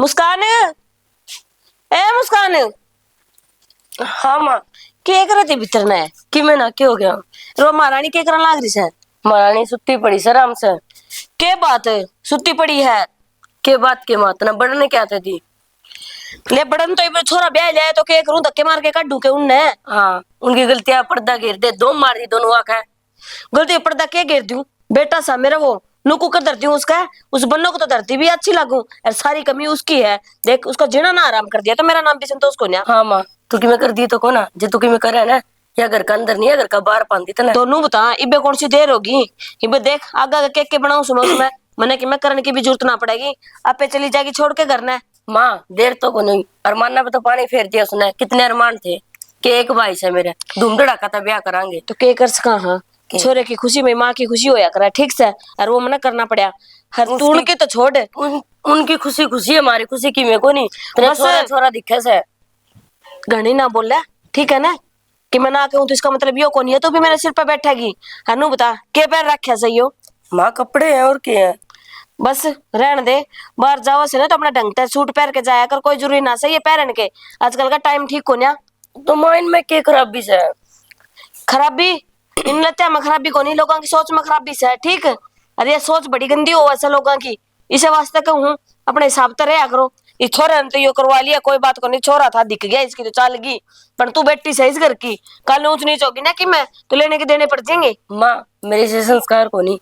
मुस्कान, ए मुस्कान। हाँ माँ। के करे थी भीतर ने कि मैं ना क्या हो गया? रो महारानी के करन लाग रही से। महारानी सुती पड़ी सर हमसे। के बात सुती पड़ी है? के बात के मात ना बढ़ने क्या थी? ले बड़न तो ये छोरा ब्याह ले तो के करूं, धक्के मार के काटू के उनने। हाँ उनकी गलतियां पर्दा घेर दे, दो मार दी दोनों आंख है। गलती पर्दा के घेर दूं बेटा सा मेरा, वो नुकू कर धरती हूँ उसका, उस बन्नो को तो धरती भी अच्छी लागू और सारी कमी उसकी है। देख उसका जीना ना आराम कर दिया तो मेरा नाम भी संतोष को ना। हाँ माँ तू कि मैं कर दी तो को ना, जे तू कि मैं करे ना या घर का अंदर नहीं है घर का बाहर पांदी तना। तो नू बता इबे कौन सी देर होगी? इबे देख आगा केक के बनाऊं सुनो उसमें मने कि मैं करने की भी जरूरत ना पड़ेगी, आपे चली जाएगी छोड़ के घर ने। माँ देर तो को नहीं, अरमाना पे तो पानी फेर दिया उसने। कितने अरमान थे कि एक भाई से मेरे धूम धड़ाका था ब्याह करांगे तो के कर सका। हाँ छोरे की खुशी में माँ की खुशी होया करे, ठीक से, और वो मना करना पड़ा हर तूण के तो छोड़। उनकी खुशी खुशी है, हमारी खुशी की में को नहीं। तेरे छोरा छोरा दिखे से घनी ना बोल, ठीक है ना, कि मैं ना कहूं तो इसका मतलब यो कौन है, तो भी मेरे सिर पर बैठेगी। हनु बता के पैर रखा सही हो? माँ कपड़े हैं और क्या है। बस रहने दे, बाहर जाओ से ना तो अपना ढंग से सूट पहन के जाया कर, कोई जरूरी ना सही है पहन के, आजकल का टाइम ठीक हो ना। तो माइन में क्या खराबी से? खराबी इन लत्या में खराबी को नहीं, लोगों की सोच में खराबी से है, ठीक। अरे ये सोच बड़ी गंदी हो ऐसे लोगों की, इसे वास्ते कहूँ अपने हिसाब से रहा करो। ये छोरे ने तो यो करवा लिया, कोई बात को नहीं, छोरा था दिख गया इसकी तो चाल गई, पर तू बेटी सही इस घर की, कल ऊंच नीच होगी ना कि मैं तो लेने के देने पड़ जाएंगे। माँ मेरे से संस्कार को नहीं,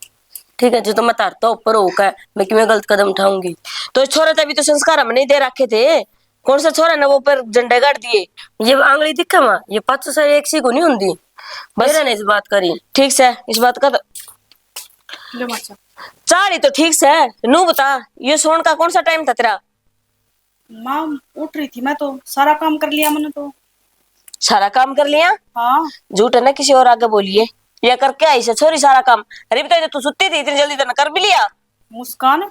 ठीक है, जो तो मैं तारता ऊपर होकर मैं कि मैं गलत कदम उठाऊंगी। तो छोरे तभी तो संस्कार हमने दे रखे थे, कौन सा छोरा ना वो पर झंडे गाड़ दिए। ये आंगली दिखा माँ, ये 500 साल एक सी को नहीं होती। बस ने इस बात करी, ठीक से इस बात का चाली तो ठीक से। नू बता ये सोन का कौन सा टाइम था तेरा? माँ उठ रही थी, मैं तो सारा काम कर लिया मैंने तो। सारा काम कर लिया? हाँ झूठ है ना, किसी और आगे बोलिए, या करके आई से छोरी सारा काम। अरे बताइए तू सुत्ती थी इतनी जल्दी तो कर भी लिया? मुस्कान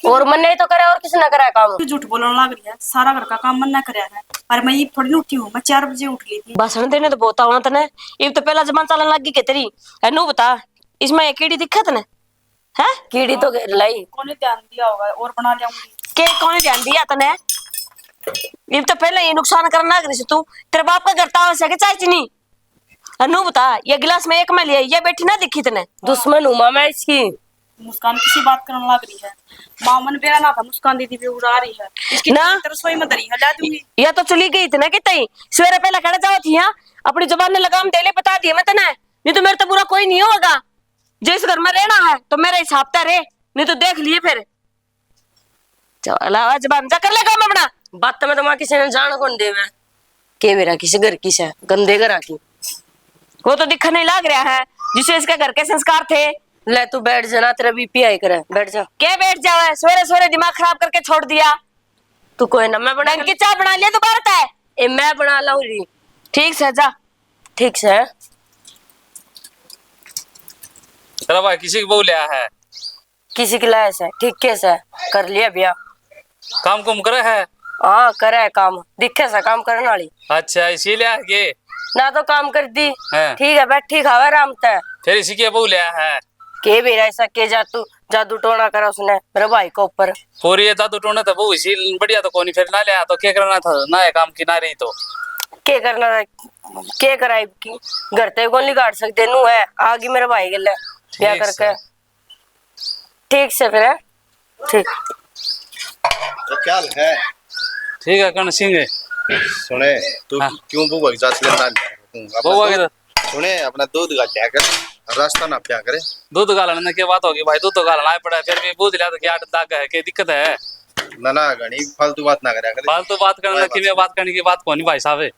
और मन नहीं तो करे और किसी ने करा काम। तू झूठ बोलने लग रही है, सारा घर का काम मन ना कराया है। अरे मैं ये थोड़ी नहीं उठी हूँ, मैं 4 बजे उठ गई थी। भाषण देने तो बहुत आना तने, ये तो पहला जमान चलन लग गई के तेरी। नू बता इसमें ये कीड़ी दिक्कत ने है? कीड़ी तो घेर लाई, कौन ध्यान दिया होगा और बना लियाऊंगी। के कौन ध्यान दिया तने? ये तो पहले ये नुकसान करना लग रही से तू, तेरे बाप का करता हो सके चाय चीनी। नू बता ये गिलास में एक में लिया, ये बैठी ना दिखी तने? दुश्मन हूँ माँ मैं इसकी। मुस्कान किसी बात करने लग रही है, माँ मन बेरा ना था, मुस्कान दीदी भी उड़ा रही है इसकी ना रसोई में दरी हटा दूंगी। या तो चली गई थी ना कितनी सवेरे पहले खड़े जाओ थी, यहाँ अपनी जुबान ने लगाम देले बता दिए मैं तने, नहीं तो मेरे तो बुरा कोई नहीं होगा। जिस घर में रहना है तो मेरा हिसाब से रहे, नहीं तो देख लिए फिर। चल जबान जा कर ले काम अपना। बात में तो माँ किसी ने जान कौन दे मैं के मेरा किसी घर की से गंदे घर आकी। वो तो दिखने नहीं लग रहा है जिसे इसके घर के संस्कार थे। ले तू बैठ जाना, तेरा बीपी आई करे, बैठ जा। क्या बैठ जाओ, सवेरे सवेरे दिमाग खराब करके छोड़ दिया। तू कोई ना, मैं बना की चाय बना लिया दोबारा है? ए मैं बना लाऊंगी। ठीक से जा। ठीक से चलो भाई किसी की बहू लिया है? किसी की लायस है, ठीक कैसे कर लिया भैया। काम कुम करे है? हाँ करे है काम, दिखे सा काम करने वाली। अच्छा इसीलिए आगे ना तो काम कर दी, है। ठीक है बैठी खावे आराम से। फिर इसी की बहू लिया है? के भी ऐसा के जादू टोना करा उसने मेरे भाई को ऊपर। पूरी ये जादू टोने तो बहू इसी बढ़िया तो कोनी, फिर ना लिया तो क्या करना था ना, ये काम की ना रही तो के करना था, के कराई की घर ते कौन निकाल सकते नू है आगे मेरे भाई के लिए ब्याह करके। ठीक से फिर है ठीक तो क्या है? ठीक है कर्ण सिंह सुने तू हाँ। क्यों बुआ जात लेना बहू आगे सुने अपना दूध का लिया कर, रास्ता ना पिया करे। दूध गालने की बात होगी भाई, दूध तो गालना पड़ा है, फिर भी बूझ लिया तो क्या दाग है, क्या दिक्कत है? ना ना गणी फालतू बात ना करे। फालतू बात करना कि मैं बात करने की बात कौन भाई साहब है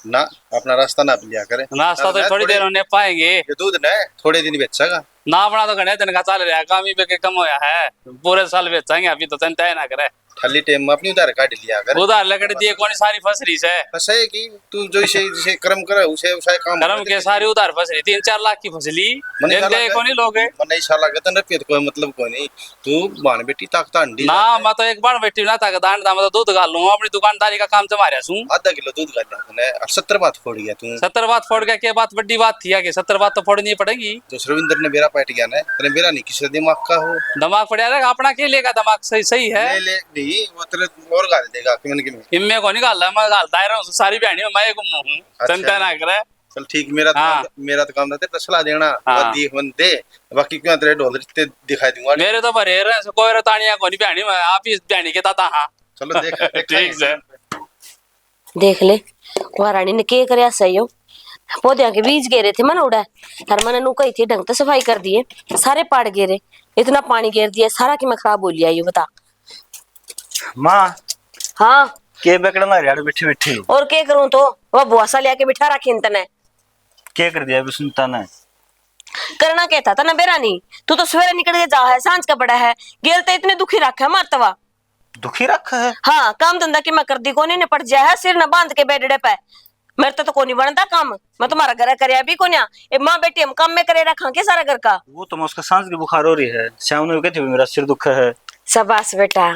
ना, अपना रास्ता ना लिया करे। नाश्ता तो थोड़ी देर होने पाएंगे, ये दूध ने थोड़े दिन बेचेगा ना बना तो घने दिन का चल रहा है, काम ही पे कम होया है, पूरे साल बेचेंगे, अभी तो चिंता है ना करे। खाली टाइम में अपनी उधार काट लिया कर। उधार लकड़ दिए कौन सारी फसरी से ऐसा है कि तू जो इसे कर्म करे उसे उसे काम कर्म के सारी उधार फसरी 3-4 लाख की फसली दे कौन लोग है मन ऐसा लगे तो रुपये तो कोई मतलब कोई नहीं। तू बाण बेटी ताकता अंडी ना, मैं तो एक बार बैठी ना ताकत दांड दा, मैं तो दूध गाल लूं, अपनी दुकानदारी का काम चमारिया सू। आधा किलो दूध का लिया तूने 70 बात फोड़ गया तू। 70 बात फोड़ गया, क्या बात बड़ी बात थी आगे, 70 बात तो फोड़नी पड़ेगी। जो रविंद्र ने बेरा पाट गया ना, तेरे बेरा नहीं किसी दिमाग का हो दिमाग पड़ा रहेगा अपना, के लेगा दिमाग सही सही है। ले ले थी वो तेरे और गाल देगा कि मैंने कि इनमें को निकाल मैं गालता है रहा सारी बहनी मैं एक हूँ चिंता ना करे। चल ठीक मेरा तो हाँ। मेरा तो काम था तेरे सलाह देना हाँ। दी दे बाकी क्यों तेरे ढोल रिश्ते दिखाई दूंगा मेरे तो भरे रहे कोई रतानिया को नहीं बहनी मैं आप ही बहनी के ताता हाँ। चलो देख ठीक है देख ले महारानी ने के करया सही हो पौधे के बीज गेरे थे मन उड़ा हर मन नु कही थी ढंग से सफाई कर दिए सारे पाड़ गेरे इतना पानी घेर दिया सारा कि मैं खराब बोल लिया ये बता। माँ हाँ के बेकड़ा मारे यार बैठी बैठी और के करूं तो वह बुआसा लिया के बिठा रखी तने क्या कर दिया अभी सुनता ना करना क्या था ना बेरानी तू तो सवेरे निकल के जा है सांझ का बड़ा है गेल तो इतने दुखी रखा है मारतवा दुखी रखा है। हाँ काम धंधा की मैं कर दी कोनी ने पड़ जाया है सिर न बांध के बेडड़े पे मेरे तो कोनी बनता काम मैं तुम्हारा घर करया भी कोन्या ए माँ बेटी हम काम में करे रखा के सारा घर का वो तो मैं उसका सांस की बुखार हो रही है शाम ने कहती मेरा सिर दुख है। शाबाश बेटा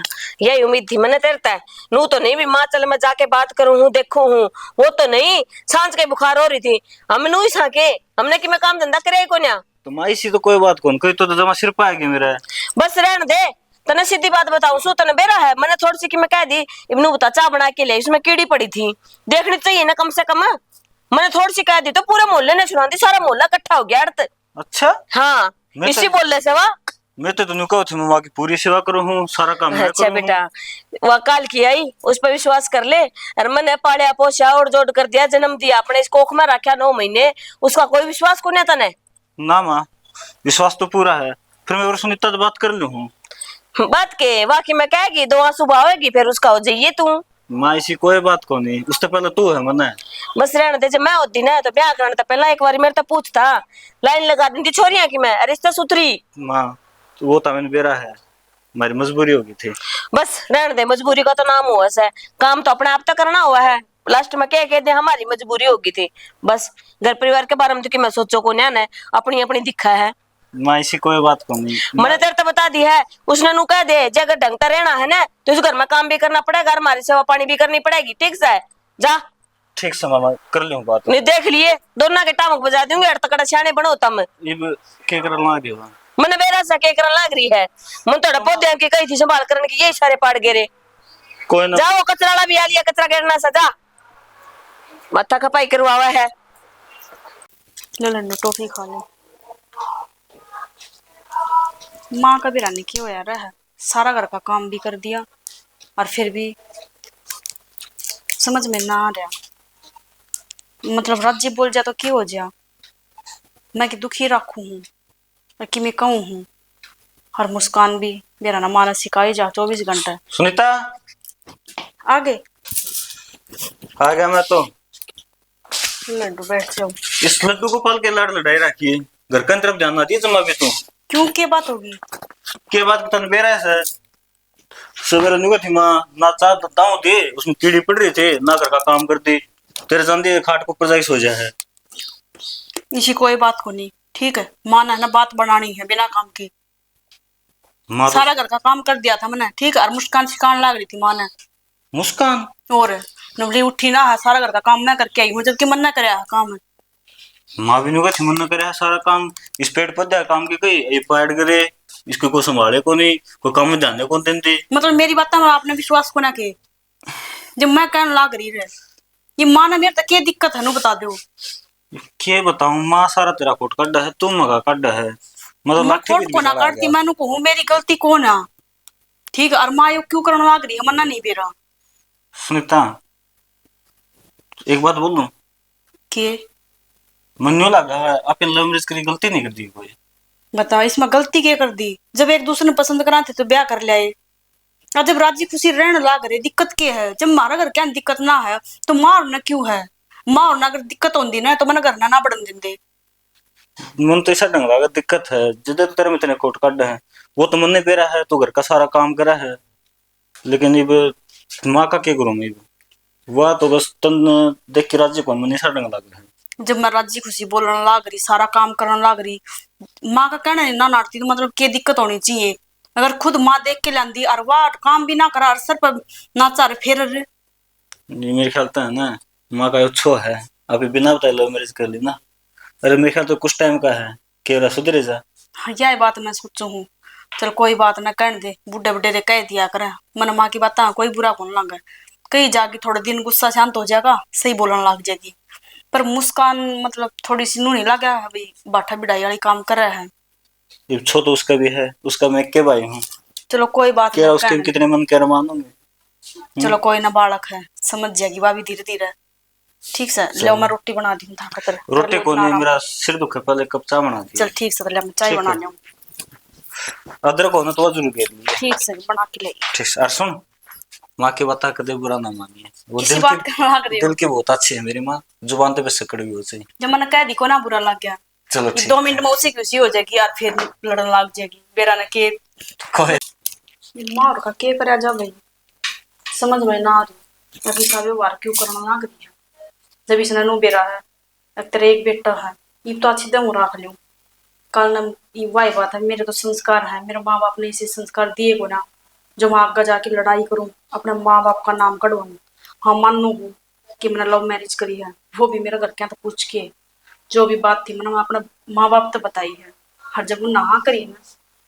यही उम्मीद थी मैंने तेरता है नू तो नहीं भी माँ चल मैं जाके बात करूं हूँ देखू हूँ वो तो नहीं सांझ के बुखार हो रही थी हम नू ही साके हमने कि मैं काम धंधा करे कोन्या तो माँ इसी तो कोई बात कौन कोई तो जमा सिर पाएगी मेरा बस रहने दे तने सीधी बात बताऊं सो तने बेरा है मैंने थोड़ी सी कि मैं कह दी इब्नू बता चाय बना के ले उसमें कीड़ी पड़ी थी देखनी चाहिए ना कम से कम मैंने थोड़ी सी कह दी तो पूरे मोहल्ले ने सुना दी सारा मोहल्ला इकट्ठा हो गया अर्थ। अच्छा हाँ मैं इसी तो- बोलने से वाह मैं तो तुमने कहा थी मैं माँ की पूरी सेवा करूँ हूँ सारा काम मैं अच्छा करूँ बेटा वह काल की आई उस पर विश्वास कर ले और मैंने पालिया पोसा और जोड़ कर दिया जन्म दिया अपने इस कोख में रखा 9 महीने उसका कोई विश्वास को नहीं तने ना माँ विश्वास तो पूरा है फिर मैं और सुनीता से बात कर लूँ हूँ बात के वाकई में कहेगी 2 आंसू बहावेगी फिर उसका हो जाइए तू माँ इसी कोई बात को नहीं उससे पहले तू है मना बस रहने दे जब मैं होती ना तो ब्याह करने तो पहला एक बार मेरे तो पूछता लाइन लगा दी थी छोरियां की मैं रिश्ता सुथरी माँ तो वो तो मैंने बेरा है हमारी मजबूरी होगी थी। बस रहने दे मजबूरी का तो नाम हुआ है काम तो अपने आप तक करना हुआ है लास्ट में क्या कहते हैं हमारी मजबूरी होगी थी बस घर परिवार के बारे में तो कि मैं सोचो को न्यान है अपनी अपनी दिखा है माँ इसी कोई बात को नहीं मैंने तेरे तो बता दी है उसने नु कह दे जे अगर ढंग से रहना है ना तो इस घर में काम भी करना पड़ेगा और हमारी सेवा पानी भी करनी पड़ेगी ठीक से जा ठीक से मामा कर लूँ बात नहीं देख लिए दोनों के टामक बजा दूंगे अड़ तकड़ा सियाने बनो तम ये क्या कर लगा दियो मैंने बेरा सा के करन लाग रही है मन तोड़ा पौधे की कही थी संभाल करने की ये सारे पाड़ गिरे कोई ना जाओ कचरा वाला भी आ लिया कचरा गिरना सा जा माथा खपाई करवावा है ले लड्डू टॉफी खा लो। माँ का भी रानी क्यों हो यार है सारा घर का काम भी कर दिया और फिर भी समझ में ना आ रहा मतलब राज्य बोल जा तो क्यों हो जा मैं कि दुखी रखू हूँ और कि मैं कहूँ हूँ और मुस्कान भी मेरा ना माना सिखाई जा 24 घंटे सुनीता आगे आ गया मैं तो लड्डू बैठ जाओ। इस लड्डू को पाल के लाड़ लड़ाई रखी घर का तरफ ध्यान आती है जमा भी तू क्यों के बात होगी के बात तन बेरा है सर सवेरे नुगा थी माँ ना चाह दाऊ थे उसमें कीड़ी पड़ रही थे ना घर का काम करती तेरे जानती खाट को ऊपर जाके सो जाए है इसी कोई बात को नहीं ठीक है माना है ना बात बनानी है बिना काम की माँ तो सारा घर का काम कर दिया था मैंने ठीक है और मुस्कान सिखाने लग रही थी माँ ने मुस्कान और नबली उठी ना है सारा घर का काम मैं करके आई हूँ जबकि मन ना करे काम माँ भी नुगा थी मन न करे सारा काम इस पेड़ पौधा काम की कही ये पैड करे इसको को संभाले को नहीं कोई काम में ध्यान को देती मतलब मेरी बात में आपने विश्वास को ना किए जब मैं कहने लग रही है ये माँ ने मेरे तक क्या दिक्कत है नु बता दो के बताऊं माँ सारा तेरा कोट कड्डा है तुम मगा कड्डा है मतलब मैं लाठी खोट को ना करती मैंने कहूँ मेरी गलती कौन है ठीक है और माँ यो क्यों करने लग रही है मना नहीं बेरा सुनीता एक बात बोल दूं के मन नहीं लगा है अपन लव मैरिज करी गलती नहीं कर दी कोई बताओ इसमें गलती क्या कर दी जब एक दूसरे ने पसंद करा थे तो ब्याह कर लिया और जब राजी खुशी रहने लग रहे दिक्कत क्या है जब मारा घर क्या दिक्कत ना है तो मार ना क्यों है मार ना अगर दिक्कत होती ना तो मैंने घर ना बढ़न देंगे मन तो ऐसा ढंग लगा दिक्कत है जिधर तेरे में इतने कोट कड्डा है वो तो मन ने पेरा है तो घर का सारा काम करा है लेकिन ये माँ का क्या करूँ मैं वह तो बस तन देख के राज्य कौन मन ऐसा ढंग लग रहा है जब मैं राजी खुशी बोलने लग रही सारा काम करने लग रही माँ का कहना ना नाटती तो मतलब क्या दिक्कत होनी चाहिए अगर खुद माँ देख के लांदी और वाह काम भी ना करा सर पर नाचा रहे फिर ये मेरे ख्याल तो है ना माँ का अच्छो है अभी बिना बताए लव मैरिज कर ली ना अरे मेरे ख्याल तो कुछ टाइम का है केवरा सुधरे जा यह बात मैं सोचू हूँ चल कोई बात ना, कहने दे, बुढ़े बुढ़े रे कह दिया करे, मन माँ की बात कोई बुरा कौन लगे। कहीं जाके थोड़े दिन गुस्सा शांत हो जाएगा, सही बोलने लग जाएगी। पर मुस्कान मतलब थोड़ी सी नूनी लगा है भाई, बाठा बिड़ाई वाली काम कर रहा है। ये छो तो उसका भी है, उसका मैं के भाई हूँ, चलो कोई बात क्या ना, उसके कहने दे। कितने मन के अरमान होंगे। चलो कोई ना, बालक है, समझ जाएगी भाभी धीरे धीरे। ठीक से ले, मैं रोटी बना दी हूँ, था कर रोटी को नहीं, मेरा सिर दुखे, पहले कप चाय बना दी। चल ठीक से, तो ले मैं चाय ठीक बना है। लिया। अदरक हो ना तो जरूर घेर लिए। ठीक से बना के ले। ठीक है। और सुन, माँ की बात कदे बुरा ना मानिए, वो किसी दिल बात की, का लग रही हो, दिल की बहुत अच्छी है मेरी माँ, जुबान पे बस कड़वी हो सही। जब मैंने कह दी को ना बुरा लग गया, चलो ये ठीक 2 मिनट में उसी की उसी हो जाएगी यार, फिर लड़न लग जाएगी बेरा ने के। कोई मार का के करा जा भाई, समझ में ना आ रही अभी का व्यवहार क्यों करना लग रही है। जब इसने नो बेरा है, एक तेरे एक बेटा है, ये तो अच्छी दम रख लूं। कल न ये वही बात है, मेरे तो संस्कार है, मेरे माँ बाप ने इसे संस्कार दिए को ना, जो मैं आगे जाके लड़ाई करूं, अपने माँ बाप का नाम कढ़वाऊं। हाँ मानू हूँ कि मैंने लव मैरिज करी है, वो भी मेरे घर के यहाँ तो पूछ के, जो भी बात थी मैंने अपने माँ बाप तो बताई है। हर जब वो नहा करी ना,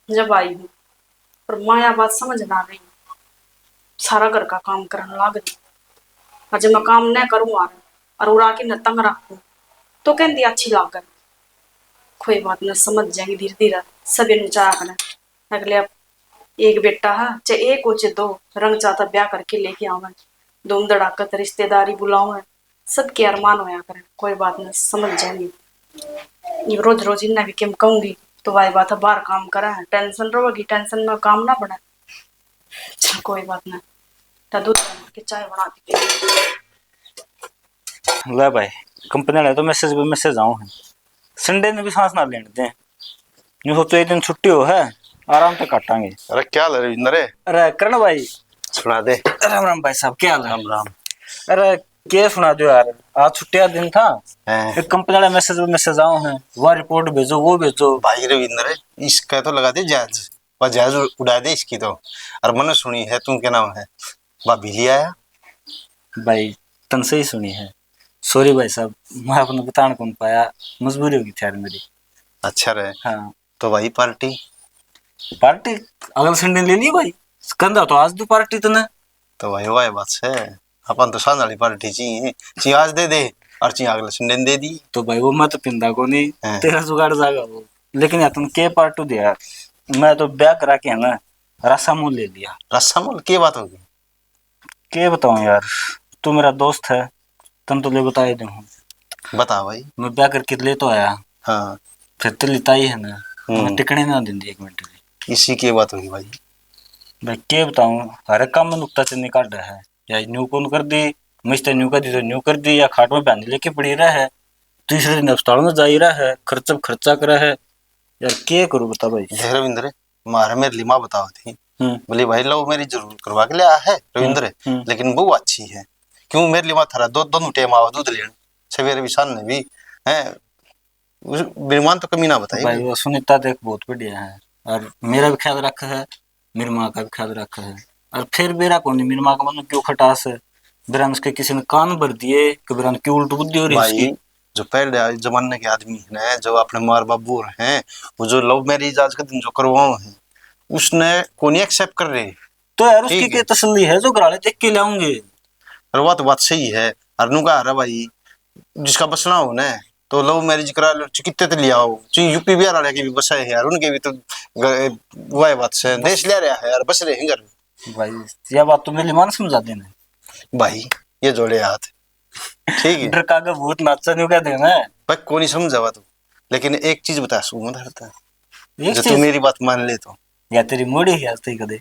जब आई हूँ, पर माया बात समझ ना गई, सारा घर का काम करने लग गई। और जब मैं काम न करूँ और उड़ा के न तंग रखूं, तो कहती अच्छी लागत। कोई बात न, समझ जाएंगे धीरे धीरे, सभी चाह कर अगले अब एक बेटा है, चाहे एक हो चाहे 2, रंग चाहता ब्याह करके लेके आवे, धूम धड़ाकत रिश्तेदारी बुलाओ, सबके अरमान होया करे। कोई बात न, समझ जाएंगे। ये रोज रोज इन्ना भी केम कहूंगी तो वही बात है, बाहर काम करा है, टेंशन रहेगी, टेंशन में काम ना बने। चल कोई बात ना, दूध के चाय बना दी। ले भाई, कंपनी वाले तो मैसेज पे मैसेज आऊं है, संडे ने भी सांस ना लेने दें, यूं सोचो एक दिन छुट्टी हो है, आराम से काटांगे। अरे क्या हाल है रविंदर रे? अरे करण भाई, सुना दे। राम राम भाई साहब, क्या हाल है? राम राम। अरे क्या सुना दो यार, आज छुट्टी का दिन था, हैं? एक कंपनी वाले मैसेज आओ हैं, वह रिपोर्ट भेजो वो भेजो। भाई रविंदर रे, इसका तो लगा दे जहाज, वह जहाज उड़ा दे इसकी तो। और मैंने सुनी है, तुम क्या नाम है, भाभी ले आया। भाई तन से ही सुनी है, सॉरी भाई साहब, मैं अपने बताने कौन पाया, मजबूरी होगी थी यार मेरी। अच्छा रहे हाँ तो भाई पार्टी। पार्टी अगले संडे ले ली भाई, कंधा तो आज दो पार्टी तने। तो भाई वह बात है, अपन तो साथ वाली पार्टी चाहिए, ची आज दे दे और ची अगले संडे दे दी। तो भाई वो मैं तो पिंदा को नहीं, हाँ। तेरा जुगाड़ जाएगा वो। लेकिन यार तुम के पार्टू दे यार, मैं तो ब्याह करा के है ना रसामूल ले लिया। रसमल की बात होगी? के बताऊं यार, तू मेरा दोस्त है, तन तो ले बताए दे हूँ। बता भाई। मैं ब्याह करके ले तो आया, हाँ। फिर तो लिताई है ना, मैं टिकने ना दिन दी 1 मिनट भी। इसी की बात होगी भाई। भाई के बताऊं, हर एक काम में नुकता चीनी काट रहा है, या न्यू कौन कर दी, मिस्टर न्यू कर दी तो न्यू कर दी, या खाट में बांध लेके पड़ी रहा है, तीसरे दिन अस्पताल में जा ही रहा है, खर्चा करा है यार, क्या करूं बता भाई। देख रविंद्र, मारे मेरे लिए माँ बताओ थी, हम्म बोले भाई लव मेरी जरूर करवा के लिया है रविंद्र, लेकिन वो अच्छी है। क्यों मेरे लिए माँ थारा दोनों टाइम आवा दूध लेने, सवेरे भी सामने भी है, बीमान तो कमी ना बताई भाई। वो सुनीता देख बहुत बढ़िया है, और मेरा भी ख्याल रखा है, मेरी माँ का भी ख्याल रखा है, और फिर मेरा कौन, मेरी माँ का मन क्यों खटास है, बिरान उसके किसी ने कान भर दिए कि बिरान क्यों उल्ट बुद्धि हो रही है भाई। उसकी। जो पहले जमाने के आदमी है, जो अपने मार बाबू हैं, वो जो लव मैरिज आज के दिन जो करवाओ है, उसने कौन एक्सेप्ट कर रहे। तो यार उसकी ठीक क्या है। तसल्ली है, जो घराले देख के लाऊंगे। और वो तो बात सही है, अरनू का रहा भाई, जिसका बसना हो ना, तो लव मैरिज करा लो, कितने तो लिया हो, यूपी बिहार वाले के भी बसाए हैं यार, उनके भी तो वह बात से देश ले रहा है यार, बस रहे हैं घर। भाई यह बात तो मेरी मान समझा देना भाई ये जोड़े हाथ, ठीक है। डर का भूत नाचा नहीं कह देना है। भाई को नहीं समझावा तू, लेकिन एक चीज बता सू मत हरता, एक जो तू चीज, मेरी बात मान ले तो या तेरी मोड़ी है आज तक कदे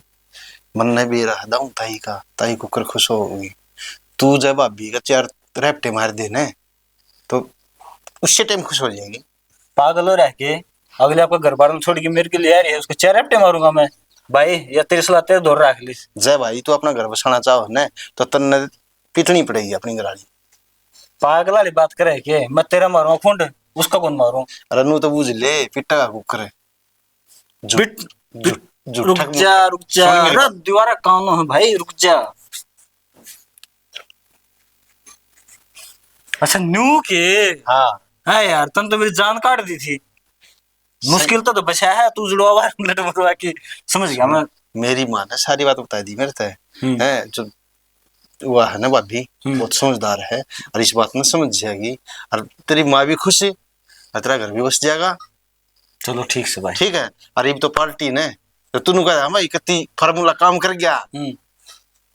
मन ने भी रहा दाऊं ताई का, ताई को कर खुश होगी। तू जब भाभी का 4 रैपटे मार देना तो उससे टाइम खुश हो जाएगी। पागल हो रह के अगले आपका घर बार छोड़ के मेरे के लिए आ रही है, उसको 4 हफ्ते मारूंगा मैं भाई, या तेरे सलाह तेरे दौर रख ली। जय भाई तू अपना घर बसाना चाहो ना, तो तन्ने पिटनी पड़ेगी अपनी घराड़ी। पागल वाली बात करे के मैं तेरा मारूंगा खुंड, उसका कौन मारूं। अरे नू तो बुझ ले, पिट्टा का कुकर है। रुक जा अरे दीवारा कानो है भाई, रुक जा। अच्छा न्यू के, हाँ है यार तन तो मेरी जान काट दी थी। मुश्किल तो बचा है, तू जुड़वा हुआ है, उलट मरवा की, समझ गया मैं। मेरी माँ ने सारी बात बता दी मेरे से है। जो वह है ना भाभी बहुत समझदार है और इस बात में समझ जाएगी, और तेरी माँ भी खुश है और तेरा घर भी बस जाएगा। चलो ठीक से भाई। ठीक है। और ये तो पार्टी ने तो तूने कहा भाई कितनी फार्मूला काम कर गया,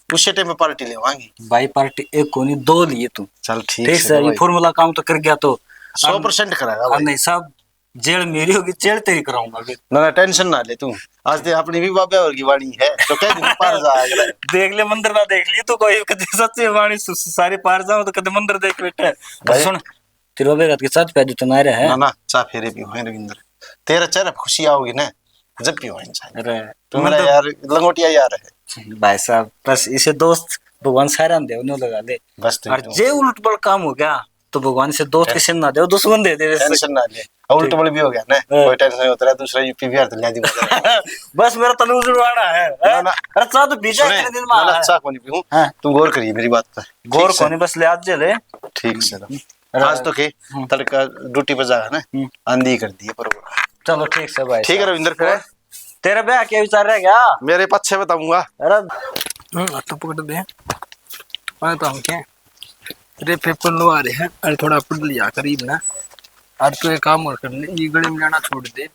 उस टाइम में पार्टी लेवाएंगे भाई पार्टी एक को नहीं दो लिए तू। चल ठीक ठीक से, ये फॉर्मूला काम तो कर गया तो 100% कराएगा और भाई। नहीं सब जेल मेरी होगी, जेल तेरी कराऊंगा फिर। ना टेंशन ना ले तू, आज ते अपनी भी बाबा और की वाणी है तो कह दिन पार जाएगा। देख ले मंदिर ना देख लिए तो कोई कदे सच्ची वाणी सारे पार जाओ तो कदे मंदिर देख बैठे। भाई। सुन तेरे बाबे का के साथ पैदू तो मारे है ना ना चा फेरे भी हुए रविंद्र, तेरा चेहरा पे खुशी आओगी ना जब भी हो इंसान। अरे तू मेरा यार लंगोटिया यार है भाई साहब, बस इसे दोस्त भगवान सारा दे उन्हें लगा दे। बस तू और जे उलट पलट काम हो गया तो भगवान से दोस्त किसी ना दे, दुश्मन दे दे वैसे। टेंशन ना ले, उल्ट बल भी हो गया ना, कोई टेंशन नहीं होता, दूसरा यूपी बिहार तो ले दी बस मेरा तलू जुड़वाना है। ना। अरे चाह तो बीजा सुने, इतने दिन ना में ना चा कोनी पीऊं, हाँ। तू गौर करिए मेरी बात पर। गौर ठीक से? कोनी बस ले आज ले। ठीक से आज तो के तड़का ड्यूटी पे जाएगा ना, आंधी कर दी है प्रोग्राम। चलो ठीक से भाई। ठीक है रविंद्र, फिर तेरा ब्याह क्या विचार रह गया? मेरे पक्षे बताऊंगा। अरे तो पकड़ दे मैं तो हम क्या तेरे पेपर लो आ रहे हैं, अरे थोड़ा पढ़ लिया करीब ना, आज तो एक काम और कर ले, ये गले में जाना छोड़ दे।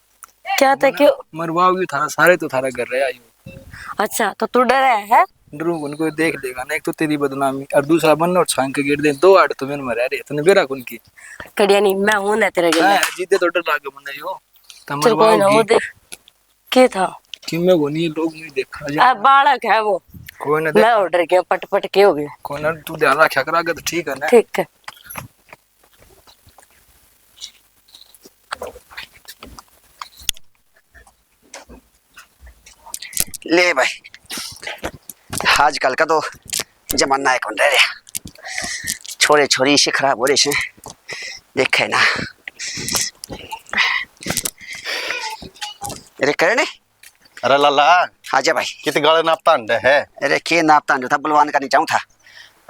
क्या था क्यों? मरवाओगी थारा सारे तो थारा कर रहे आयु। अच्छा तो तू डरा है? डरूंगा उनको देख लेगा ना, एक तो तेरी बदनामी और दूसरा बनना और छांग के गिर दे, दो आड़ तो मेरे मर रहे तूने बेरा कौन की कड़िया नहीं मैं हूं ना तेरे गले। जीते तो डर लागे मने यो चल कोई ना, वो देख के था कि मैं वो नहीं लोग नहीं देखा जा अब बालक है वो, कोई ना मैं ऑर्डर किया पट पट के हो गया। कोई ना, तू ध्यान रखा करागे तो ठीक है ना। ठीक है ले भाई, आजकल का तो जमाना है कौन रह रहा, छोरे छोरी से खराब हो रहे से देखे ना। अरे करने अरे लाला आजा भाई। कितने गाले नापता अंडे है। अरे के नापता जो था बलवान का नहीं जाऊँ था,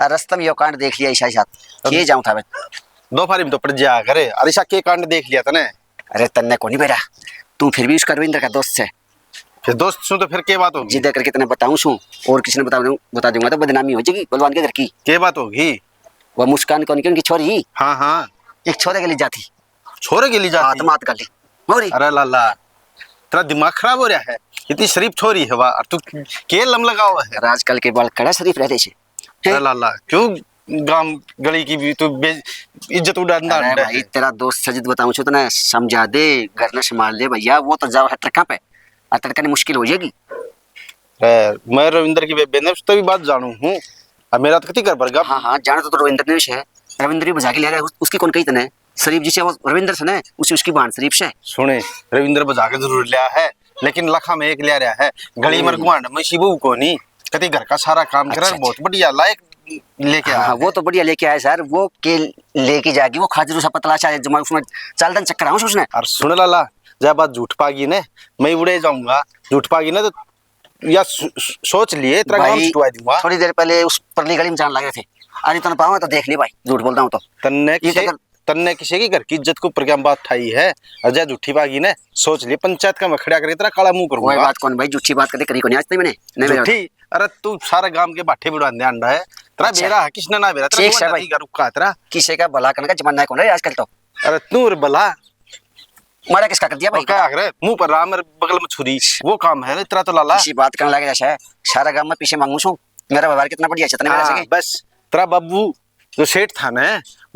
रास्ते में यो कांड देख लिया ईशा साथ के जाऊँ था मैं। दो फारी में तो पड़ जा करे, अरिशा के कांड देख लिया था ने। अरे तन्ने को नहीं बेरा, तू फिर भी उसका रविंद्र का दोस्त है, फिर दोस्त सुन तो फिर के बात होगी? जिद करके तने बताऊँ सू और किसी ने बता दूंगा तो बदनामी हो जाएगी बलवान के घर की। के बात होगी? वह मुस्कान कौन की उनकी छोरी हाँ हाँ, एक छोरे के लिए जाती, छोरे के लिए जाती। आत्मात कर ली मोरी। अरे लाला तेरा दिमाग खराब हो रहा है, इतनी शरीफ छोरी है वाह, और तू के लम लगा हुआ है। और आजकल के बाल कड़ा शरीफ रहते छे। अरे लाला क्यों गांव गली की भी तू इज्जत उड़ाना अरे अंडा भाई है। तेरा दोस्त सजिद बताऊं छो तो ना समझा दे, घर न संभाल दे भैया, वो तो जाओ है ट्रका पे और तड़का ने मुश्किल हो जाएगी। मैं रविंद्र की बेबे ने उससे भी बात जानू हूँ, अब मेरा तो कति कर बरगा। हाँ हाँ जाना तो रविंद्र ने है, रविंद्र भी बजा के ले रहा है, उसकी कौन कही तने शरीफ जी से वो रविंद्र से ना उसी उसकी बाण शरीफ से। सुने रविंद्र बजा के जरूर लिया है, लेकिन लखा में एक ले रहा है गली मर गुआंड में शिबू को नहीं, कति घर का सारा काम कर अच्छा, बहुत बढ़िया लायक लेके हाँ आया हाँ वो तो बढ़िया लेके आया सर, वो के लेके जाएगी वो खाजरू सा पतला चाहे जमा उसमें चाल दन चक्कर आऊं उसने। और सुन लाला जब बात झूठ पागी ने मैं उड़े जाऊंगा, झूठ पागी ना तो या सोच लिए तेरा काम भाई छुटवा दूंगा। थोड़ी देर पहले उस परली गली में जान लगे थे, अरे तो पाऊंगा तो देख ली भाई, झूठ बोलता हूँ तो। तन्ने किसी की घर की इज्जत को ऊपर क्या बात ठाई है, अजय झूठी पागी ने सोच लिए पंचायत का मैं खड़ा करे तेरा काला मुंह कोई करूंगा। बात कौन भाई, झूठी बात करके करी को नहीं आज तक मैंने नहीं मेरा। झूठी अरे तू सारे गांव के बाठे बिड़वा दे अंडा है तेरा अच्छा। बेरा है किसने ना बेरा ठीक है तेरा भाई। का रुका तेरा। किसी का भला करने का जमाना है कौन है आजकल तो। अरे तू रे भला मारा किसका कर दिया भाई, क्या करे मुंह पर राम बगल में छुरी, वो काम है ना तेरा तो लाला। किसी बात करने लगे जैसा है, सारा गांव में पीछे मांगू छू, मेरा व्यवहार कितना बढ़िया चतने मेरा सके। बस तेरा बाबू जो सेठ था ना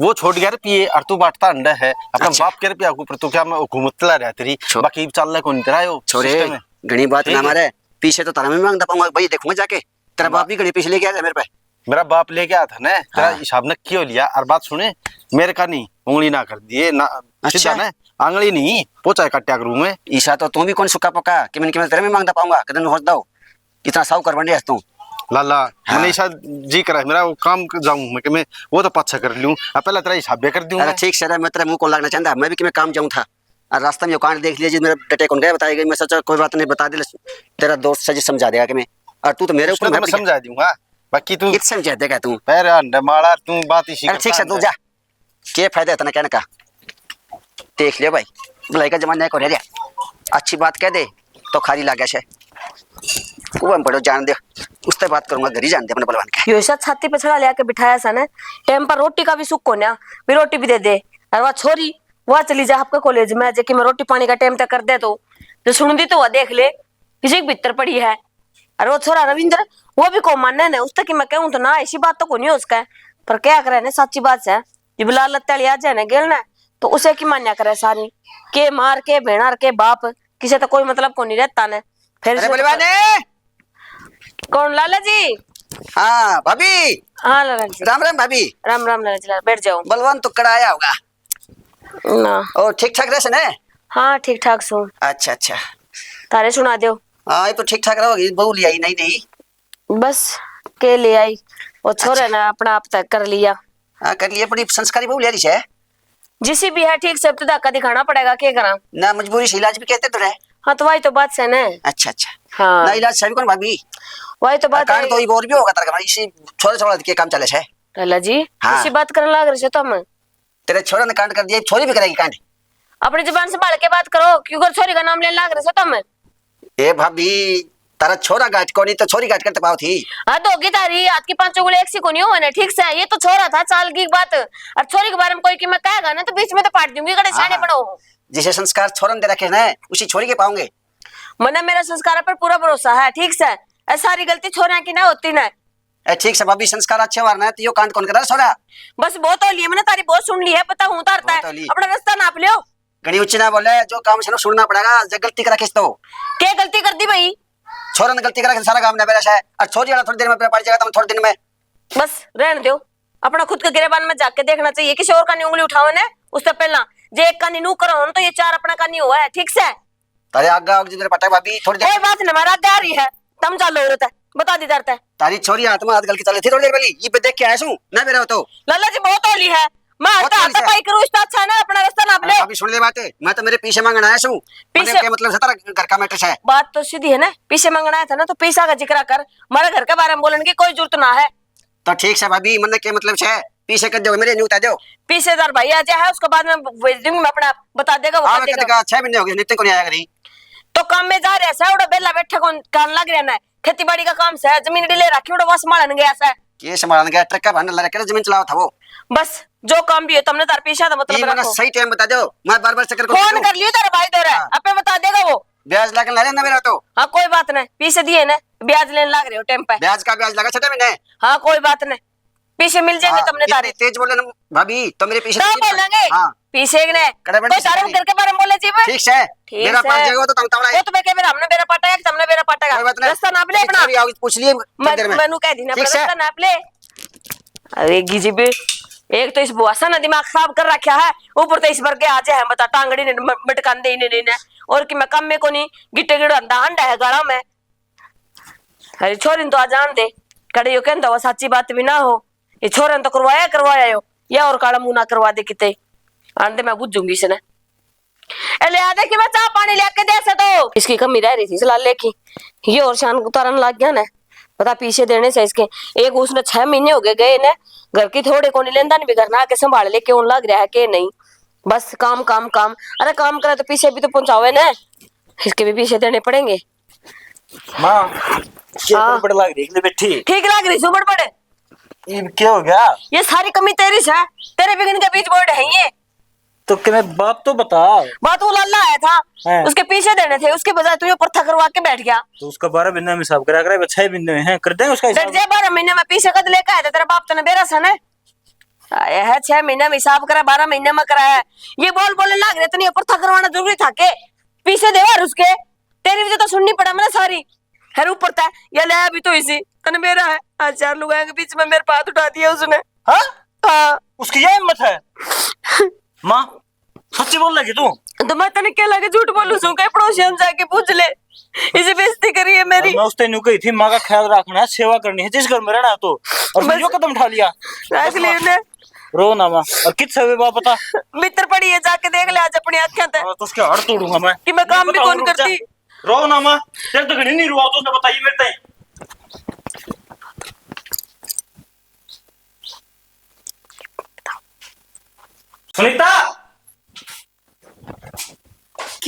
वो छोड़ गया रुपये और तू बांटता अंडा है अपना अच्छा। बाप के रुपया ऊपर, तो क्या मैं हुकूमत ला रहा तेरी बाकी चल रहा कौन तेरा यो छोरे सिस्टम है। घनी बात ठीक ना है। मारे, पीछे तो तारा में मांगता पाऊंगा भाई, देखूंगा जाके तेरा बाप भी घड़ी पीछे लेके आया मेरे पे। मेरा बाप लेके आया था ना तेरा हाँ। हिसाब न क्यों लिया, और बात सुने मेरे का नहीं उंगली ना कर दिए ना अच्छा। सीधा ना आंगली नहीं पोचा काट्या करूं मैं। ईशा तो तू भी कौन सुखा पका कि मैंने तेरे में मांगता पाऊंगा, कदम होश दो इतना साव कर बंडे तू। लाला हाँ। मैंने ऐसा जी करा मेरा वो काम जाऊं मैं कि मैं वो तो पाछा कर लूं, पहले तेरा हिसाब कर दूं। अरे ठीक सर, मैं तेरे मुंह को लगना चाहता, मैं भी कि मैं काम जाऊं था और रास्ते में कांड देख लिया जी मेरा डटे कौन गया बताएगा, मैं सोचा कोई बात नहीं बता दे, तेरा दोस्त सजी समझा देगा कि मैं, और तू तो मेरे ऊपर मैं समझा दूंगा बाकी तू इत समझा देगा तू। पैर अंडा मारा तू बात इसी अरे ठीक से तू जा, क्या फायदा इतना कहने का, देख लिया भाई भलाई का जमाना को रह गया। अच्छी बात कह दे तो खारी लागे से कुआ में पड़ो जान दे, उससे बात करूंगा घर ही जान दे अपने बलवान के। यो ऐसा छाती पे चढ़ा लिया के बिठाया सा ने टाइम पर रोटी का भी सुख को ना भी रोटी भी दे दे। और वह छोरी वह चली जा आपके कॉलेज में जे कि मैं रोटी पानी का टाइम तक कर दे तो जो सुन दी तो वह देख ले किसी के भीतर पड़ी है। और वो छोरा रविंद्र वो भी को मानने ने उस तक कि मैं कहूं तो ना ऐसी बात तो को नहीं हो उसका, पर क्या करे ने सच्ची बात है जब लाल लत्ताली आ जाए ना गेल ना तो उसे की मान्या करे सारी के मार के भेणार के बाप किसे तो कोई मतलब को नहीं रहता ने। फिर अरे बलवाने, कौन लाला जी? हाँ भाभी। हाँ लाला जी। राम राम भाभी। राम राम लाला जी, बैठ जाओ। बलवान तो कड़ा आया होगा ना ओ ठीक ठाक रहे ने? हाँ ठीक ठाक सो। अच्छा अच्छा। तारे सुना दो। हाँ ये तो ठीक ठाक रहोगी, बहू ले आई नहीं नहीं बस के ले आई वो छोरे ने अपना आप तक कर लिया। हाँ कर लिए, बड़ी संस्कारी बहू ले रही है। जिसी भी है ठीक से अब तो धक्का दिखाना पड़ेगा, क्या करा ना मजबूरी से इलाज भी कहते तो रहे। हाँ तो वही तो बात है ना। अच्छा अच्छा। हाँ ना इलाज सभी कौन भाभी? वही तो बात कांड तो है ये और भी होगा तारा इसी छोरे छोरा के काम चले है। लाला जी। हाँ। इसी बात करने लग रहे तुम। तेरे छोरे ने कांड कर दिया, छोरी भी करेगी कांड। अपनी जुबान संभाल के बात करो क्योंकि छोरी का नाम लेने लग रहे तुम। ए भाभी तारा छोरा गाट को नहीं तो छोरी गाट करते पाओ थी। हाँ तो होगी तारी हाथ की 5 उंगली एक सी को नहीं हुआ ना ठीक से। ये तो छोरा था साल की बात और छोरी के बारे में कोई कीमत कहेगा ना तो बीच में तो पाट दूंगी कड़े साने पड़ो। जिसे संस्कार छोरन दे रखे ना उसी छोरी के पाओगे। मने मेरा संस्कार पर पूरा भरोसा है ठीक से। ऐ सारी गलती छोरा की ना होती ना। ठीक से भाभी संस्कार अच्छे वारना है तो यो कांड कौन करा छोरा? बस बहुत होली है मैंने तारी बहुत सुन ली है पता हूँ तारता बहुत है होली। अपना रास्ता नाप लियो। घनी उच्च ना बोले, जो काम से सुनना पड़ेगा। जब गलती करा किस तो क्या गलती कर दी भाई? छोरा ने गलती करा के सारा काम ना मेरा है और छोरी वाला थोड़ी देर में पड़ जाएगा तो थोड़ी दिन में। बस रहने दो अपना खुद के गिरेबान में जाके देखना चाहिए किसी और का नहीं उंगली उठावे ने उससे पहला जे एक का नहीं नू करो तो ये 4 अपना का नहीं हुआ है ठीक से। तारे आगे आगे जिधर पटा भाभी थोड़ी कोई देर बात नहीं हमारा आ रही है तम चालो औरत है बता दी डरता है। तारी छोरी हाथ में हाथ गल के चले थी थोड़ी देर पहले ये पे देख के आया हूं ना मेरा तो। लाला जी बहुत होली है मैं बहुत हटा होली हटा है। पाई करूं इसका अच्छा ना अपना रास्ता नाप ले। अभी सुन ले बातें, मैं तो मेरे पीछे मांगना आया हूं। पीछे- क्या मतलब तारा घर का मैटर है? बात तो सीधी है ना पीछे मांगना है था ना तो पैसा का जिक्र कर हमारे घर के बारे में बोलने की कोई जरूरत ना है। तो ठीक से भाभी मन क्या मतलब है? पीछे कर दो मेरे न्यू उतार दो। पीछेदार भाई आ जाए उसके बाद में भेज दूंगी मैं अपना बता देगा वो कर देगा। 6 महीने हो गए नित्य को नहीं आया करी। तो काम में जा रहा है उड़ा बेला बैठा कौन कान लग रहा है खेती बाड़ी का काम से जमीन ले रखी उड़ा वहां संभालन गया है। ये संभालने गया ट्रक का भांडा लगा के जमीन चलाओ था वो। बस जो काम भी है तुमने तार पीछा था ये मतलब मैंने रखो। सही टाइम बता दो, मैं बार-बार चक्कर को फोन कर लियो तेरा भाई दे रहा है हाँ। अपने बता देगा वो। ब्याज लगा ना मेरा तो। हाँ कोई बात नहीं पीछे दिए ना ब्याज लेने लग रहे हो टाइम पे। ब्याज का ब्याज लगा 6 महीने। हाँ कोई बात नहीं पीछे मिल जाएंगे तुमने इतने तारे तेज बोले ना भाभी तो मेरे पीछे तो बोलेंगे हाँ पीछे ने कड़े बड़े कोई तारे से घर के बारे में बोले जी ठीक से ठीक मेरा से। पास जाएगा तो तंग तवड़ा वो तुम्हें क्या मेरा हमने मेरा पाटा है कि तुमने मेरा पाटा कोई बात का नहीं। रास्ता नाप ले अपना अभी आओगी पूछ लिए कितनी देर में। मैनू कह दी ना अपना ठीक से। रास्ता नाप ले। अरे गिजी बे एक तो इस बुआसा ने दिमाग खराब कर रखा है ऊपर तो इस भर के आज है बता टांगड़ी ने मटकान दे ने और कि मैं कम में को नहीं गिट्टे गिड़ अंदा हंडा है गाड़ा में। अरे छोरी तो आ जान दे कड़े यो कहंदा वो सच्ची बात भी ना हो ये छोरन तो करवाया यो या और काला मुंह ना करवा दे किते आंदे मैं बुझूंगी इसने। एले आदे कि मैं चाह पानी लेके दे से तो इसकी कमी रह रही थी इस लाले की ये और शान उतारन लग गया ना पता पीछे देने से इसके एक उसने 6 महीने हो गए ना घर की थोड़े को नहीं लेंदा नहीं भी करना के संभाल ले क्यों लग रहा है के नहीं बस काम काम काम। अरे काम करे तो पीछे भी तो पहुंचावे ना इसके भी पीछे देने पड़ेंगे। माँ क्या बड़ लग रही है बैठी ठीक लग रही सुबड़ बड़े ये क्या हो गया? ये सारी कमी तेरी से तेरे बिगन के बीच बोर्ड है ये तो क्या मैं बात तो बता। बात वो लल्ला आया था है। उसके पीछे देने थे उसके बजाय तू पर्था करवा के बैठ गया। तो उसका 12 महीने में हिसाब करा कर 6 महीने हैं कर देंगे उसका डट हिसाब। जाए 12 महीने में पीछे कद लेकर आया था तेरा बाप तने बेरा सन आया है 6 महीने में हिसाब करा 12 महीने में कराया ये बोलने लग रहे तनी पर्था करवाना जरूरी था के पीछे दे और उसके तेरी वजह तो सुननी पड़ा मैंने सारी है ऊपर था ये ले अभी तो इसी तने मेरा है आज 4 लोग आएंगे बीच में मेरे पाथ उठा दिया उसने। हाँ हाँ उसकी ये हिम्मत है। माँ सच्ची बोल लगी तू? तो मैं तने क्या लगे झूठ बोलूं सू के पड़ोसी हम जाके पूछ ले इसे बेइज्जती करी है मेरी। मैं उस तेनू कही थी माँ का ख्याल रखना है सेवा करनी है जिस घर में रहना है तो और बस- जो कदम उठा लिया रख ली ने रो ना माँ और किस से बात पता मित्र पड़ी है जाके देख ले आज अपनी आंखें ते तो उसके हड़ तोड़ूंगा मैं कि मैं काम भी बताऊं, कौन रुक जा। करती। रो ना माँ तेरे तो घड़ी नहीं रुआ तो उसने बताइए मेरे तय सुनीता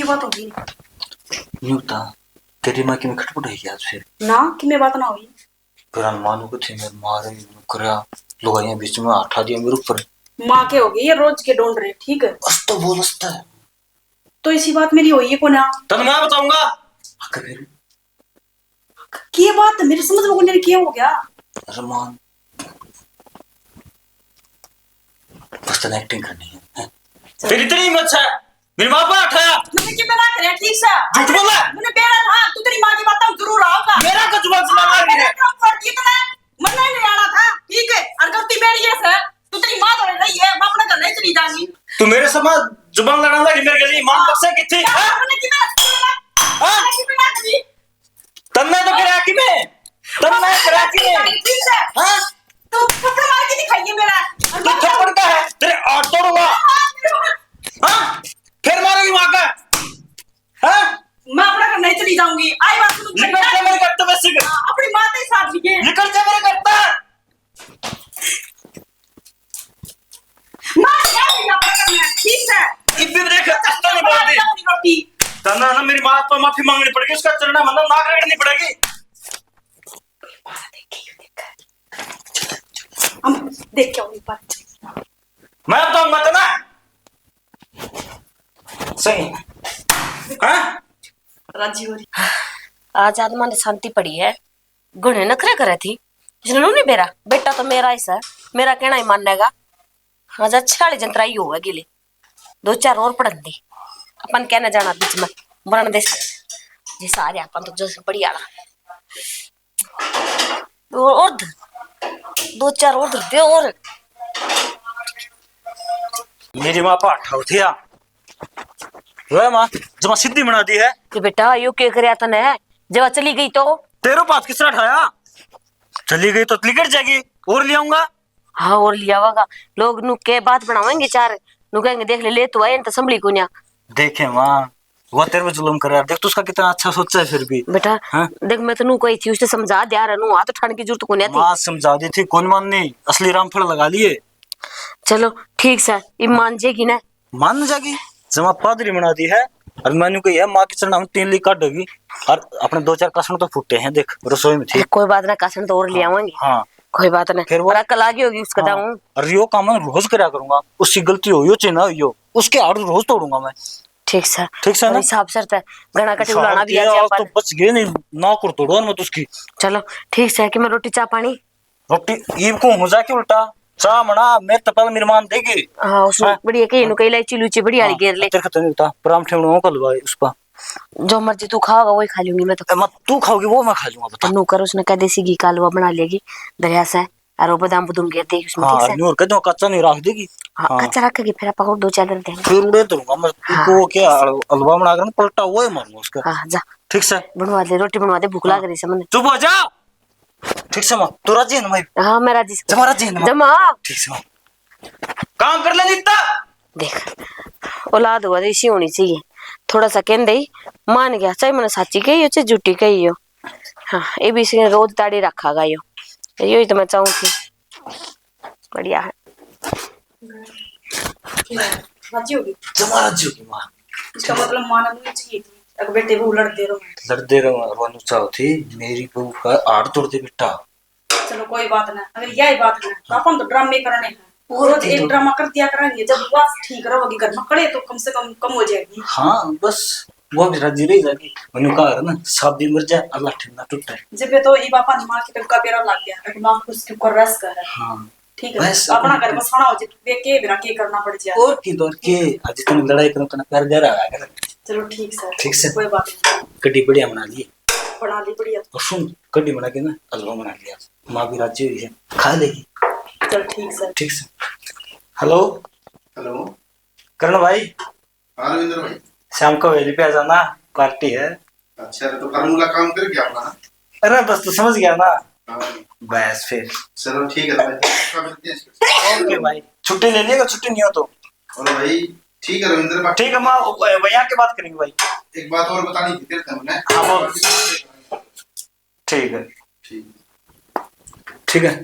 की बात होगी यूं था तेरी माँ की में खटपट है आज फिर ना कि मैं बात ना हुई फिर मानो को थे मेरे मारे करया लुगाइयां बीच में आठा दिया मेरे ऊपर माँ के हो गई ये रोज के ढूंढ रहे ठीक है बस तो बोल हंसता है तो इसी बात मेरी हुई है को ना तब मैं बताऊंगा फिर की बात मेरे समझ में कोई क्या हो गया रमान बस तो एक्टिंग करनी है हैं? फिर इतनी हिम्मत है मेरी माँ पर उठाया मैंने कि मैं ना करे ठीक से झूठ बोला मैंने बेरा था तू तेरी माँ की बात जरूर आओगा मेरा कुछ बात सुना रही है इतना मन नहीं आना था ठीक है और गलती मेरी है सर तू तेरी माँ तो रही है मैं अपने घर नहीं चली जाऊंगी तू मेरे समाज जुबान लड़ा लगी मेरे लिए मां बक्से की थी मैंने कि मैं तन्ने तो कराची में तन्ने कराची में ठीक है हां तू थप्पड़ मार के दिखाइए मेरा तू थप्पड़ का है तेरे आठ तोड़ूंगा हां फिर मारेगी मां का हां मैं अपना घर नहीं चली जाऊंगी आई बात सुन निकल जा मेरे घर तो वैसे अपनी माँ के साथ लिए निकल जा मेरे घर से माँ क्या नहीं अपना करना ठीक है इब्बी देख कष्ट नहीं बोलती अपनी रोटी तन्ना ना मेरी मां तो माफी मांगनी पड़ेगी उसका चलना मतलब नाक रगड़नी पड़ेगी हम देख क्या हुई बात मैं बताऊंगा तो ना सही हां राजी हो रही आज आत्मा ने शांति पड़ी है गुणे नखरे करे थी इसने नहीं बेरा बेटा तो मेरा ही है मेरा कहना ही मानेगा आज अच्छा वाली जंतराई होगा गिले 2-4 और पढ़न दी अपन कहना जाना बीच में मरण दे जी सारे अपन तो जो बढ़िया और 2-4 और दे और मेरी मां पाठा उठिया वे मां जमा सिद्धि बना दी है कि बेटा यो के करया तने जब चली गई तो तेरो बात किसने उठाया चली गई तो निकट जाएगी और ले आऊंगा हाँ और लिया होगा लोग नु के बात बनावेंगे चार नु कहेंगे देख ले तो आए तो संभली को न्या देखे मां वो तेरे पे जुल्म कर रहा है देख तू उसका कितना अच्छा सोचा है फिर भी बेटा हाँ? देख मैं तो नु कोई थी उसने समझा दिया रनु हाथ उठाने की जरूरत को नहीं थी मां समझा दी थी कौन माननी असली रामफल लगा लिए चलो ठीक से ये मान जाएगी ना मान जाएगी जमा पादरी बना दी है और मैंने कही है मां के चरण हम 3 ली काटेगी और अपने 2-4 कसम तो फूटे हैं देख रसोई में थी कोई बात ना कासन तो और ले आवांगे हाँ कोई बात नहीं फिर वो- और अकल आगे होगी उसका हाँ, दाऊं और यो काम मैं रोज करा करूंगा उसकी गलती हो यो चाहे ना हो उसके आड़ रोज तोड़ूंगा मैं ठीक से ठीक से ना? हिसाब से घना कटे उलाना भी आ आज जाए तो बच गए नहीं ना कर तोड़ो मत उसकी चलो ठीक से कि मैं रोटी चा पानी रोटी ईब को हो जाके उल्टा चा मना मैं तपल निर्माण देगी हाँ उसमें हाँ। बढ़िया कहीं नु कहीं इलायची लूची बढ़िया वाली घेर ले तेरे खतने होता परांठे बनाऊं कल भाई उस पर जो मर्जी तू खाओगा वही खा लूंगी मैं तो मत तू खाओगी वो मैं खा लूंगा बता तन्नू कर उसने कह देसी घी का हलवा बना लेगी दरिया से और वो बादाम बुदूम घेर देगी उसमें हाँ ठीक से और कहते कच्चा नहीं रख देगी हाँ कच्चा रखेगी फिर आप और 2-4 दिन देंगे फिर उड़े दूंगा मैं को क्या हलवा बना कर पलटा वो है मारूंगा उसका हाँ जा ठीक से बनवा दे रोटी बनवा दे भूख लग रही है मन चुप हो जा ठीक से मां तू राजी है ना भाई हाँ मैं राजी जमा राजी है ना मां? जमा ठीक से मां काम कर ले नित्ता देख औलाद हुआ तो इसी होनी चाहिए थोड़ा सा कहते ही मान गया चाहे मैंने साची कही हो चाहे झूठी कही हो हाँ ये भी इसने रोज ताड़ी रखागा यो यही तो मैं चाहूँ थी बढ़िया है राजी होगी जमा राजी होगी मां इसका मतलब माना नहीं चाहिए थी अगर बेटे वो लड़ते रहो लड़ते रहो रोनु चाहो थी मेरी बहू का आड़ तोड़ दे बेटा चलो कोई बात ना अगर यही बात है तो अपन तो ड्रामे करने हैं रोज एक ड्रामा कर दिया करेंगे जब बात ठीक रहोगी घर में कड़े तो कम से कम हो जाएगी हाँ बस वो भी राजी रही जाएगी मैंने कहा ना शादी मर जाए अल्लाह ठंडा टूटे जब तो ये बापा माँ की टंका पेरा लग गया अगर माँ को उसके ऊपर रस कर हाँ ठीक है बस अपना घर बसाना हो जाए वे के बिना के करना पड़ जाए और की दौर के आज इतनी लड़ाई करूं तो प्यार जा रहा है चलो ठीक सर ठीक से। कोई बात नहीं कड्डी बढ़िया बना ली बना ली बढ़िया और सुन कड्डी बना के ना हलवा बना लिया माँ भी राजी हुई है खा लेगी चल ठीक सर ठीक से हेलो हेलो करण भाई हाँ रविंद्र भाई शाम को वेली पे आ जाना पार्टी है अच्छा तो फार्मूला काम कर गया अपना अरे बस तू समझ गया ना हाँ, बस फिर चलो ठीक है भाई ओके भाई छुट्टी ले लिएगा छुट्टी नहीं हो तो और भाई ठीक है रविंद्र भाई ठीक है माँ भैया की बात करेंगे भाई एक बात और बतानी थी तेरे हमने हाँ, बोल। ठीक है ठीक ठीक है